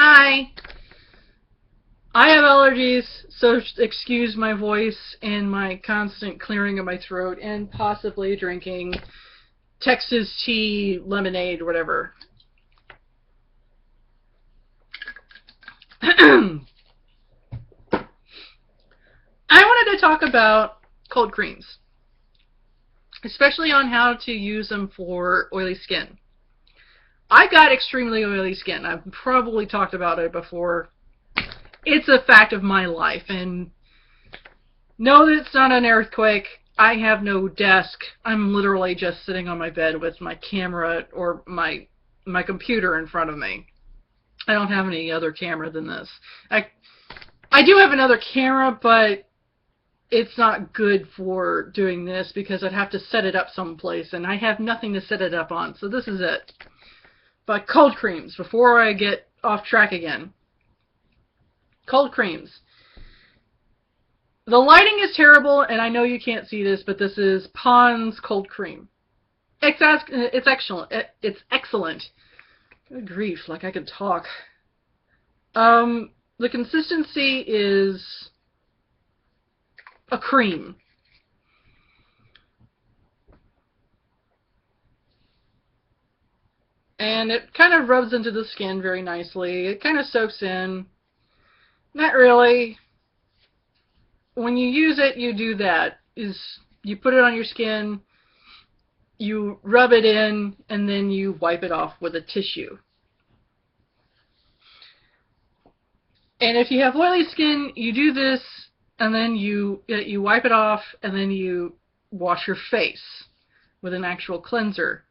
Hi. I have allergies, so excuse my voice and my constant clearing of my throat and possibly drinking Texas tea, lemonade, whatever. I wanted to talk about cold creams, especially on how to use them for oily skin. I got extremely oily skin. I've probably talked about it before. It's a fact of my life, and no, it's not an earthquake. I have no desk. I'm literally just sitting on my bed with my camera or my computer in front of me. I don't have any other camera than this. I do have another camera, but it's not good for doing this because I'd have to set it up someplace, and I have nothing to set it up on, so this is it. But cold creams, before I get off track again. Cold creams. The lighting is terrible, and I know you can't see this, but this is Pond's cold cream. It's excellent. It's excellent. Good grief, like I can talk. The consistency is a cream. And it kind of rubs into the skin very nicely. It kind of soaks in. Not really. When you use it, you do that. You put it on your skin, you rub it in, and then you wipe it off with a tissue. And if you have oily skin, you do this, and then you wipe it off, and then you wash your face with an actual cleanser.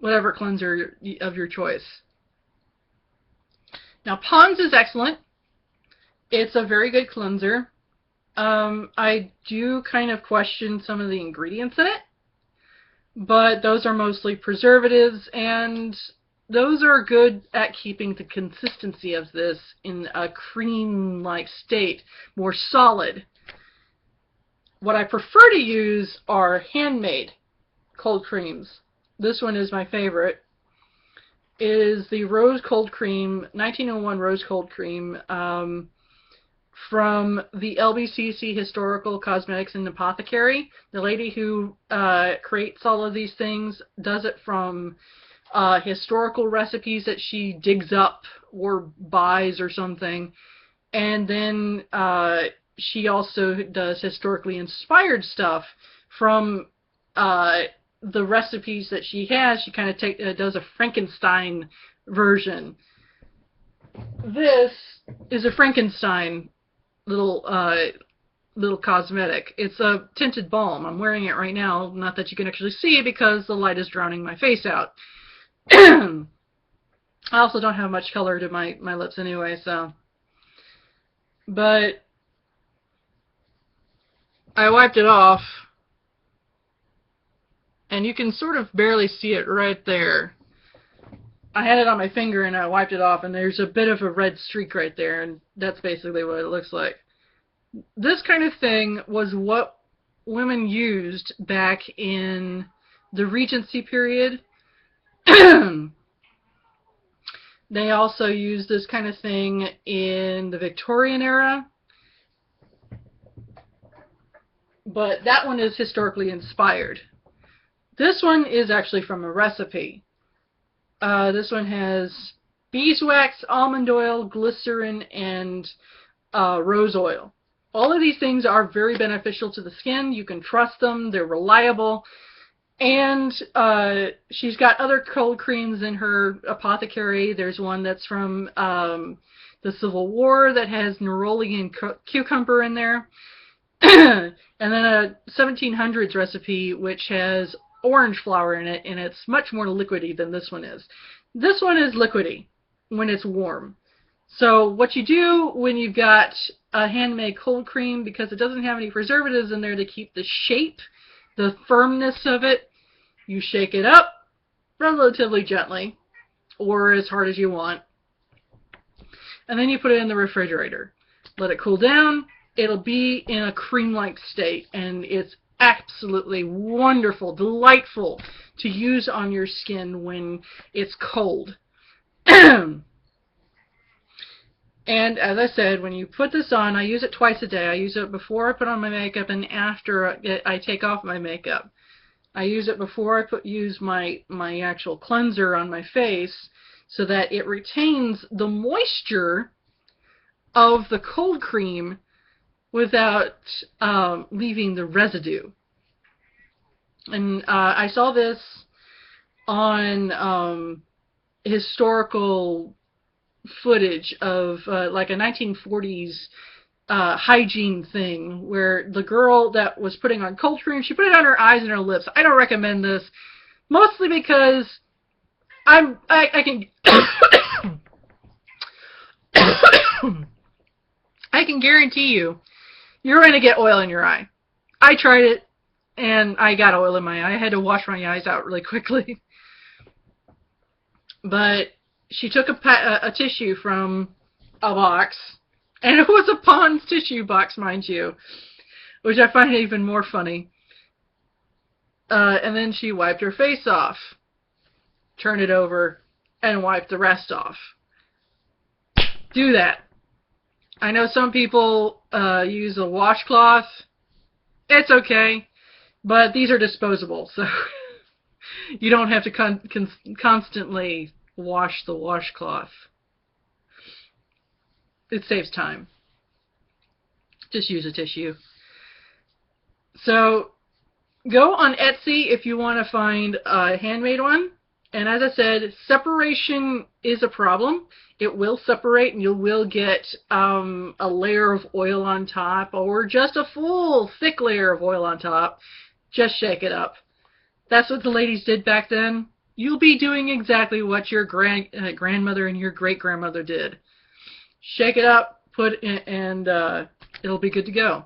Whatever cleanser of your choice. Now, Pond's is excellent. It's a very good cleanser. I do kind of question some of the ingredients in it, but those are mostly preservatives, and those are good at keeping the consistency of this in a cream-like state, more solid. What I prefer to use are handmade cold creams. This one is my favorite. It is the Rose Cold Cream, 1901 Rose Cold Cream, from the LBCC Historical Cosmetics and Apothecary. The lady who creates all of these things does it from historical recipes that she digs up or buys or something. And then she also does historically inspired stuff from the recipes that she has. She kind of does a Frankenstein version. This is a Frankenstein little cosmetic. It's a tinted balm. I'm wearing it right now. Not that you can actually see it because the light is drowning my face out. I also don't have much color to my lips anyway, so. But I wiped it off, and you can sort of barely see it right there. I had it on my finger and I wiped it off, and there's a bit of a red streak right there, and that's basically what it looks like. This kind of thing was what women used back in the Regency period. They also used this kind of thing in the Victorian era. But that one is historically inspired. This one is actually from a recipe. This one has beeswax, almond oil, glycerin, and rose oil. All of these things are very beneficial to the skin. You can trust them. They're reliable. And she's got other cold creams in her apothecary. There's one that's from the Civil War that has neroli and cucumber in there. And then a 1700s recipe which has orange flower in it, and it's much more liquidy than this one is. This one is liquidy when it's warm. So what you do when you've got a handmade cold cream, because it doesn't have any preservatives in there to keep the shape, the firmness of it, you shake it up relatively gently, or as hard as you want, and then you put it in the refrigerator. Let it cool down. It'll be in a cream-like state, and it's absolutely wonderful, delightful to use on your skin when it's cold. And as I said, when you put this on, I use it twice a day. I use it before I put on my makeup and after I take off my makeup. I use it before I use my actual cleanser on my face so that it retains the moisture of the cold cream without leaving the residue. And I saw this on historical footage of like a 1940s hygiene thing where the girl that was putting on cold cream, she put it on her eyes and her lips. I don't recommend this, mostly because I can I can guarantee you're going to get oil in your eye. I tried it and I got oil in my eye. I had to wash my eyes out really quickly. But she took a tissue from a box, and it was a Pond's tissue box, mind you, which I find even more funny. And then she wiped her face off, turned it over, and wiped the rest off. Do that. I know some people use a washcloth. It's okay, but these are disposable, so you don't have to constantly wash the washcloth. It saves time. Just use a tissue. So go on Etsy if you want to find a handmade one. And as I said, separation is a problem. It will separate and you will get a layer of oil on top or just a full thick layer of oil on top. Just shake it up. That's what the ladies did back then. You'll be doing exactly what your grandmother and your great-grandmother did. Shake it up, put it in, and it'll be good to go.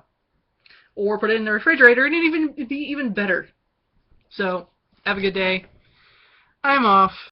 Or put it in the refrigerator and it'd be even better. So, have a good day. I'm off.